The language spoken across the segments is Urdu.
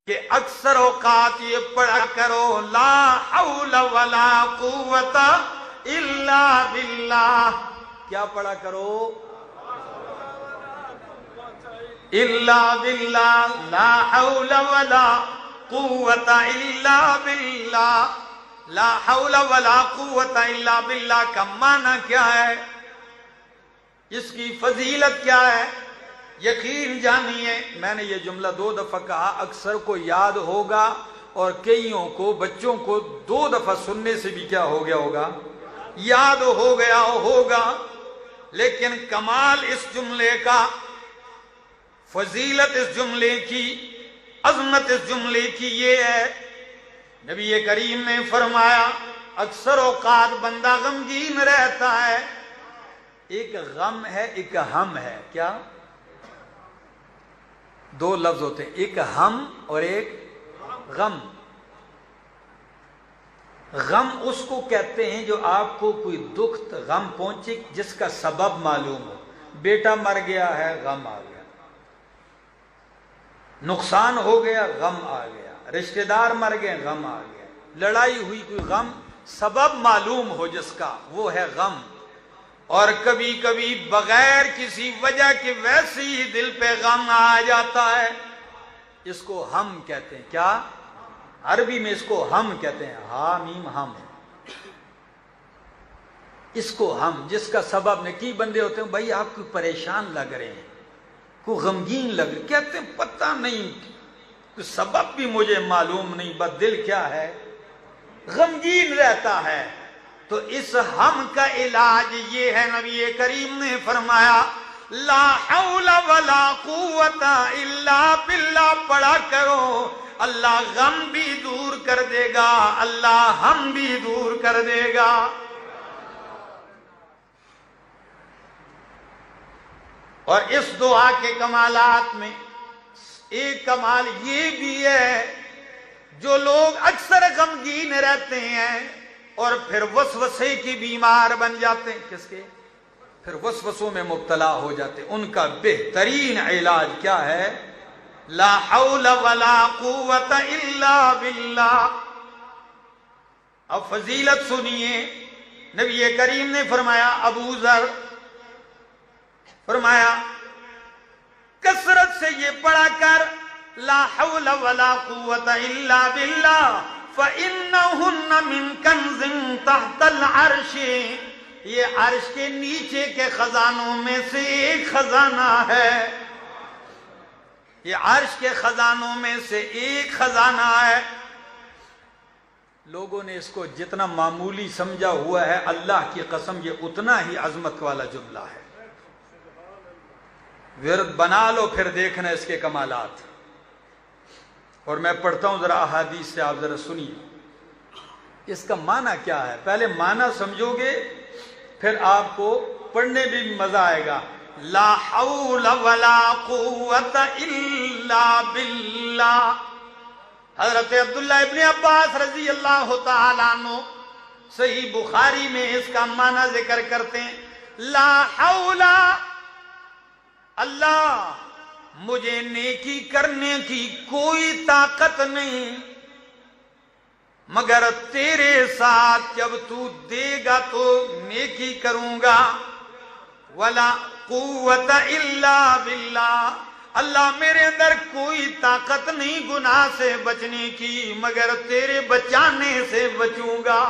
کہ اکثر اوقات یہ پڑھا کرو لا حول ولا قوت الا باللہ. کیا پڑھا کرو؟ الا باللہ، لا حول ولا قوت الا باللہ. لا حول ولا قوت الا باللہ کا معنی کیا ہے؟ اس کی فضیلت کیا ہے؟ یقین جانیے، میں نے یہ جملہ 2 دفعہ کہا، اکثر کو یاد ہوگا اور کئیوں کو بچوں کو 2 دفعہ سننے سے بھی کیا ہو گیا ہوگا؟ یاد ہو گیا ہوگا. لیکن کمال اس جملے کا، فضیلت اس جملے کی، عظمت اس جملے کی یہ ہے، نبی کریم نے فرمایا اکثر اوقات بندہ غمگین رہتا ہے. ایک غم ہے، ایک ہم ہے. کیا؟ 2 لفظ ہوتے ہیں، ایک ہم اور ایک غم. غم اس کو کہتے ہیں جو آپ کو کوئی دکھ غم پہنچے جس کا سبب معلوم ہو. بیٹا مر گیا ہے، غم آ گیا. نقصان ہو گیا، غم آ گیا. رشتہ دار مر گئے، غم آ گیا. لڑائی ہوئی، کوئی غم سبب معلوم ہو جس کا، وہ ہے غم. اور کبھی کبھی بغیر کسی وجہ کے ویسے ہی دل پہ غم آ جاتا ہے. اس کو ہم کہتے ہیں. کیا؟ عربی میں اس کو ہم کہتے ہیں، ہا میم ہم. اس کو ہم، جس کا سبب نہیں. کی بندے ہوتے ہیں بھائی آپ کو پریشان لگ رہے ہیں، کو غمگین لگ رہے، کہتے ہیں پتہ نہیں، کوئی سبب بھی مجھے معلوم نہیں، بس دل کیا ہے؟ غمگین رہتا ہے. تو اس ہم کا علاج یہ ہے، نبی کریم نے فرمایا لا حول ولا قوت الا باللہ پڑھا کرو. اللہ غم بھی دور کر دے گا، اللہ ہم بھی دور کر دے گا. اور اس دعا کے کمالات میں ایک کمال یہ بھی ہے، جو لوگ اکثر غمگین رہتے ہیں اور پھر وسوسے کی بیمار بن جاتے ہیں. کس کے؟ پھر وسوسوں میں مبتلا ہو جاتے ہیں. ان کا بہترین علاج کیا ہے؟ لا حول ولا قوت الا باللہ. اب فضیلت سنیے، نبی کریم نے فرمایا، ابو ذر فرمایا کثرت سے یہ پڑھا کر لا حول ولا قوت الا باللہ فَإِنَّهُنَّ مِن كَنْزٍ تَحْتَ الْعَرْشِ. یہ عرش کے نیچے کے خزانوں میں سے ایک خزانہ ہے. یہ عرش کے خزانوں میں سے ایک خزانہ ہے. لوگوں نے اس کو جتنا معمولی سمجھا ہوا ہے، اللہ کی قسم یہ اتنا ہی عظمت والا جملہ ہے. ورد بنا لو پھر دیکھنا اس کے کمالات. اور میں پڑھتا ہوں ذرا احادیث سے، آپ ذرا سنیے اس کا معنی کیا ہے. پہلے معنی سمجھو گے پھر آپ کو پڑھنے بھی مزہ آئے گا. لا حول ولا قوت الا باللہ. حضرت عبداللہ ابن عباس رضی اللہ تعالیٰ عنہ صحیح بخاری میں اس کا معنی ذکر کرتے ہیں. لا حول، اللہ مجھے نیکی کرنے کی کوئی طاقت نہیں مگر تیرے ساتھ جب تو دے گا تو نیکی کروں گا. ولا قوت الا باللہ، اللہ میرے اندر کوئی طاقت نہیں گناہ سے بچنے کی مگر تیرے بچانے سے بچوں گا.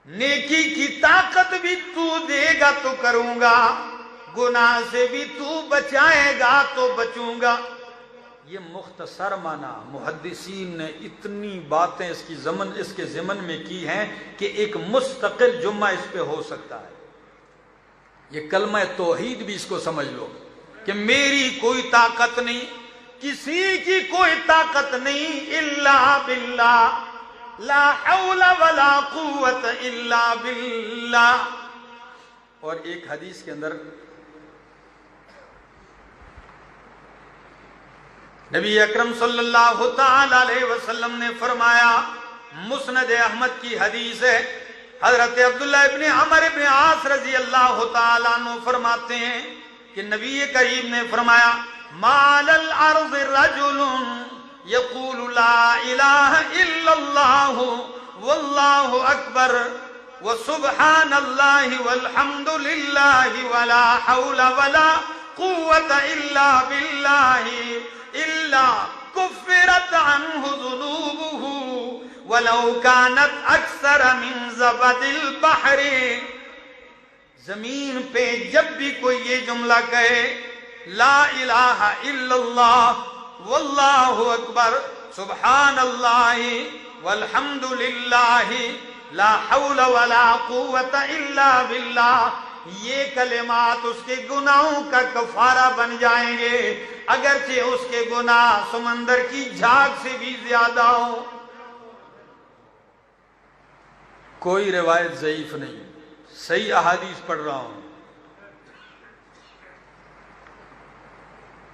نیکی کی طاقت بھی تو دے گا تو کروں گا، گناہ سے بھی تو بچائے گا تو بچوں گا. یہ مختصر معنی محدثین نے اتنی باتیں اس کے ضمن میں کی ہیں کہ ایک مستقل جمعہ اس پہ ہو سکتا ہے. یہ کلمہ توحید بھی اس کو سمجھ لو کہ میری کوئی طاقت نہیں، کسی کی کوئی طاقت نہیں، الا باللہ، لا حول ولا قوت الا باللہ. اور ایک حدیث کے اندر نبی اکرم صلی اللہ تعالی علیہ وسلم نے فرمایا، مسند احمد کی حدیث ہے، حضرت عبداللہ ابن عمر ابن عاص رضی اللہ تعالیٰ عنہ فرماتے ہیں کہ نبی کریم نے فرمایا ما علی الارض رجل یقول لا الہ الا اللہ واللہ اکبر وسبحان اللہ والحمد للہ ولا حول ولا قوة الا باللہ الا کفرت عنہ ذنوبہ ولو كانت اکثر من زبد البحر. زمین پہ جب بھی کوئی یہ جملہ کہے لا الہ الا اللہ واللہ اکبر سبحان اللہ والحمد للہ لا حول ولا قوة الا باللہ، یہ کلمات اس کے گناہوں کا کفارہ بن جائیں گے اگرچہ اس کے گناہ سمندر کی جھاگ سے بھی زیادہ ہوں. کوئی روایت ضعیف نہیں، صحیح احادیث پڑھ رہا ہوں،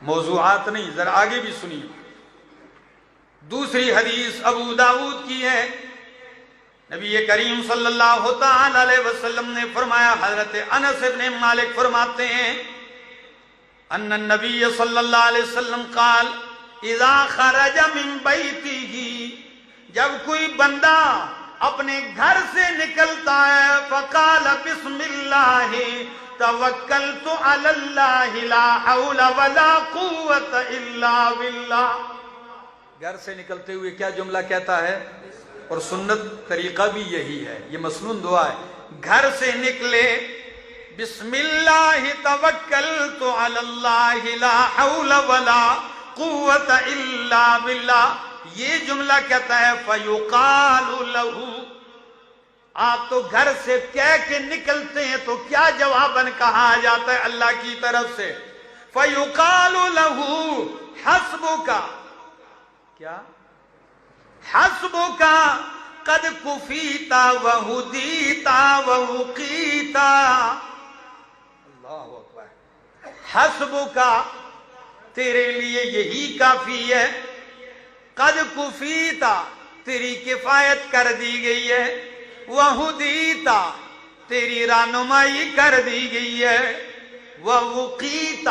موضوعات نہیں. ذرا آگے بھی سنیے. دوسری حدیث ابو داؤد کی ہے. نبی کریم صلی اللہ تعالی علیہ وسلم نے فرمایا، حضرت انس بن مالک فرماتے ہیں ان النبی صلی اللہ علیہ وسلم قال اذا خرج من بیتہ، جب کوئی بندہ اپنے گھر سے نکلتا ہے فقال بسم اللہ توکلت علی اللہ لا حول ولا قوة الا باللہ. گھر سے نکلتے ہوئے کیا جملہ کہتا ہے؟ اور سنت طریقہ بھی یہی ہے، یہ مسنون دعا ہے. گھر سے نکلے بسم اللہ توکلت علی اللہ لا حول ولا قوة الا باللہ، یہ جملہ کہتا ہے فیقال لہ. آپ تو گھر سے کہہ کے نکلتے ہیں تو کیا جواباً کہا جاتا ہے اللہ کی طرف سے؟ فیقال لہ حسبک، کیا؟ حسبک قد کفیت وہدیت ووقیت. اللہ اکبر. حسبک تیرے لیے یہی کافی ہے، قد کفیت تیری کفایت کر دی گئی ہے، وہدیت تیری رہنمائی کر دی گئی ہے، ووقیت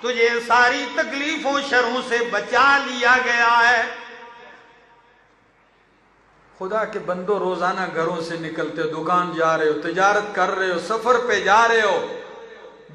تجھے ساری تکلیفوں شروں سے بچا لیا گیا ہے. خدا کے بندو، روزانہ گھروں سے نکلتے ہو، دکان جا رہے ہو، تجارت کر رہے ہو، سفر پہ جا رہے ہو،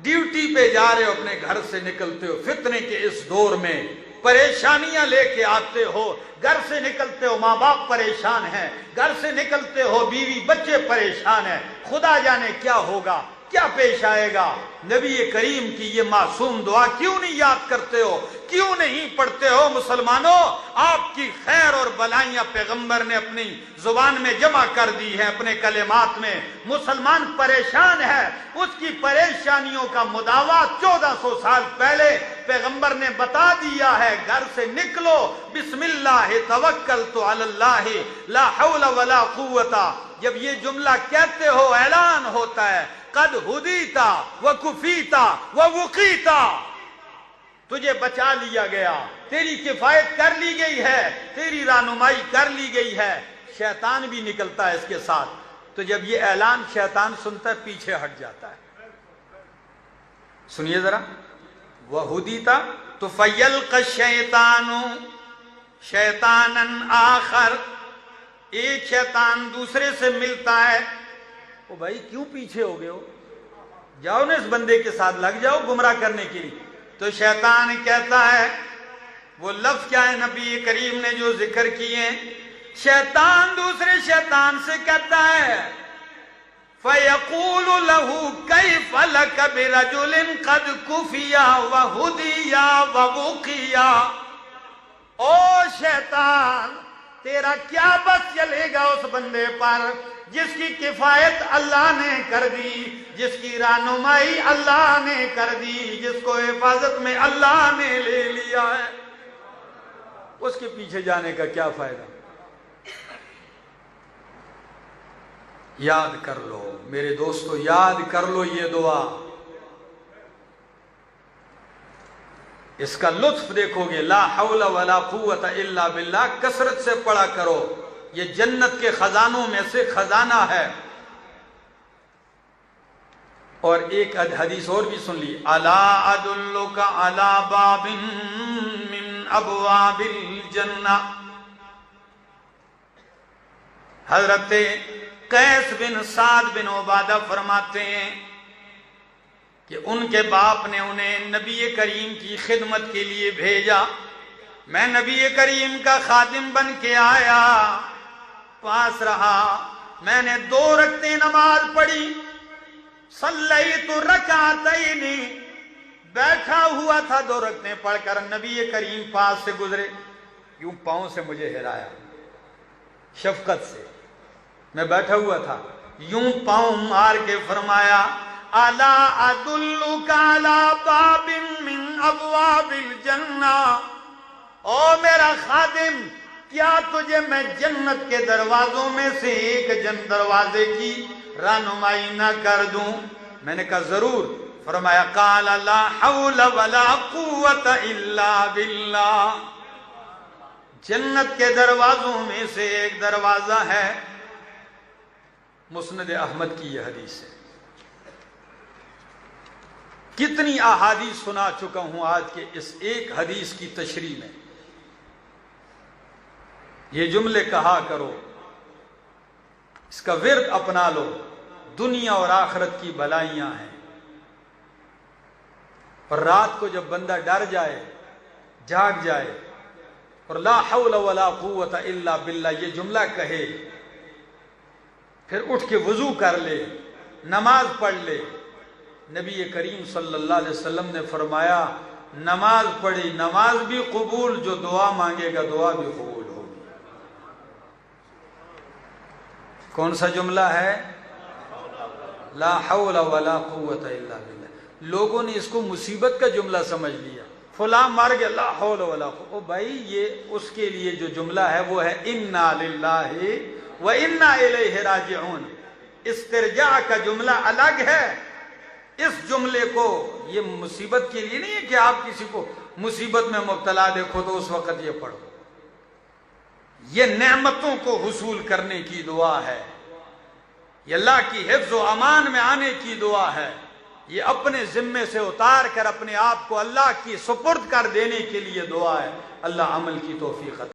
ڈیوٹی پہ جا رہے ہو، اپنے گھر سے نکلتے ہو، فتنے کے اس دور میں پریشانیاں لے کے آتے ہو. گھر سے نکلتے ہو، ماں باپ پریشان ہیں، گھر سے نکلتے ہو، بیوی بچے پریشان ہیں، خدا جانے کیا ہوگا، کیا پیش آئے گا. نبی کریم کی یہ معصوم دعا کیوں نہیں یاد کرتے ہو، کیوں نہیں پڑھتے ہو؟ مسلمانوں، آپ کی خیر اور بلائیاں پیغمبر نے اپنی زبان میں جمع کر دی ہے، اپنے کلمات میں. مسلمان پریشان ہے، اس کی پریشانیوں کا مداوا 1400 سال پہلے پیغمبر نے بتا دیا ہے. گھر سے نکلو بسم اللہ توکلت علی اللہ لا حول ولا قوة. جب یہ جملہ کہتے ہو اعلان ہوتا ہے قد ہدیتا وکفیتا ووقیتا، تجھے بچا لیا گیا، تیری کفایت کر لی گئی ہے، تیری رہنمائی کر لی گئی ہے. شیطان بھی نکلتا ہے اس کے ساتھ. تو جب یہ اعلان شیطان سنتا ہے پیچھے ہٹ جاتا ہے. سنیے ذرا. وہدیتا تو فیلقی الشیطان شیطانا آخر، ایک شیطان دوسرے سے ملتا ہے. او بھائی کیوں پیچھے ہو گئے ہو، جاؤ نا اس بندے کے ساتھ لگ جاؤ گمراہ کرنے کے لیے. تو شیطان کہتا ہے، وہ لفظ کیا ہے نبی کریم نے جو ذکر کیے، شیطان دوسرے شیطان سے کہتا ہے فَيَقُولُ لَهُ كَيْفَ لَكَ بِرَجُلٍ قَدْ كُفِيَ وَهُدِيَ وَوُقِيَ. او شیطان، تیرا کیا بس چلے گا اس بندے پر جس کی کفایت اللہ نے کر دی، جس کی رہنمائی اللہ نے کر دی، جس کو حفاظت میں اللہ نے لے لیا ہے. اس کے پیچھے جانے کا کیا فائدہ؟ یاد کر لو میرے دوستو، یاد کر لو یہ دعا. اس کا لطف دیکھو گے. لا حول ولا قوت الا باللہ کثرت سے پڑھا کرو، یہ جنت کے خزانوں میں سے خزانہ ہے. اور ایک حدیث اور بھی سن لی، الا ادلک علی باب من ابواب الجنہ، حضرت قیس بن سعد بن عبادہ فرماتے ہیں کہ ان کے باپ نے انہیں نبی کریم کی خدمت کے لیے بھیجا، میں نبی کریم کا خادم بن کے آیا، پاس رہا، میں نے 2 رکعتیں نماز پڑھی، صلیت رکعتین، بیٹھا ہوا تھا 2 رکعتیں پڑھ کر، نبی کریم پاس سے گزرے، یوں پاؤں سے مجھے ہلایا شفقت سے، میں بیٹھا ہوا تھا، یوں پاؤں مار کے فرمایا الا ادلک علی باب من ابواب الجنہ، او میرا خادم، کیا تجھے میں جنت کے دروازوں میں سے ایک دروازے کی رہنمائی نہ کر دوں؟ میں نے کہا ضرور۔ فرمایا قال لا حول ولا قوت الا باللہ، جنت کے دروازوں میں سے ایک دروازہ ہے، مسند احمد کی یہ حدیث ہے۔ کتنی احادیث سنا چکا ہوں آج کے اس ایک حدیث کی تشریح میں، یہ جملے کہا کرو، اس کا ورد اپنا لو، دنیا اور آخرت کی بھلائیاں ہیں۔ اور رات کو جب بندہ ڈر جائے، جاگ جائے اور لا حول ولا قوت الا باللہ یہ جملہ کہے، پھر اٹھ کے وضو کر لے، نماز پڑھ لے، نبی کریم صلی اللہ علیہ وسلم نے فرمایا نماز پڑھی نماز بھی قبول، جو دعا مانگے گا دعا بھی قبول ہوگی۔ کون سا جملہ ہے؟ لا حول ولا قوت الا باللہ۔ لوگوں نے اس کو مصیبت کا جملہ سمجھ لیا، فلاں مر گیا لا حول ولا قوت، او بھائی یہ اس کے لیے جو جملہ ہے وہ ہے انا للہ و انا الیہ راجعون، استرجاع کا جملہ الگ ہے۔ اس جملے کو یہ مصیبت کے لیے نہیں ہے کہ آپ کسی کو مصیبت میں مبتلا دیکھو تو اس وقت یہ پڑھو، یہ نعمتوں کو حصول کرنے کی دعا ہے، یہ اللہ کی حفظ و امان میں آنے کی دعا ہے، یہ اپنے ذمے سے اتار کر اپنے آپ کو اللہ کی سپرد کر دینے کے لیے دعا ہے۔ اللہ عمل کی توفیق عطا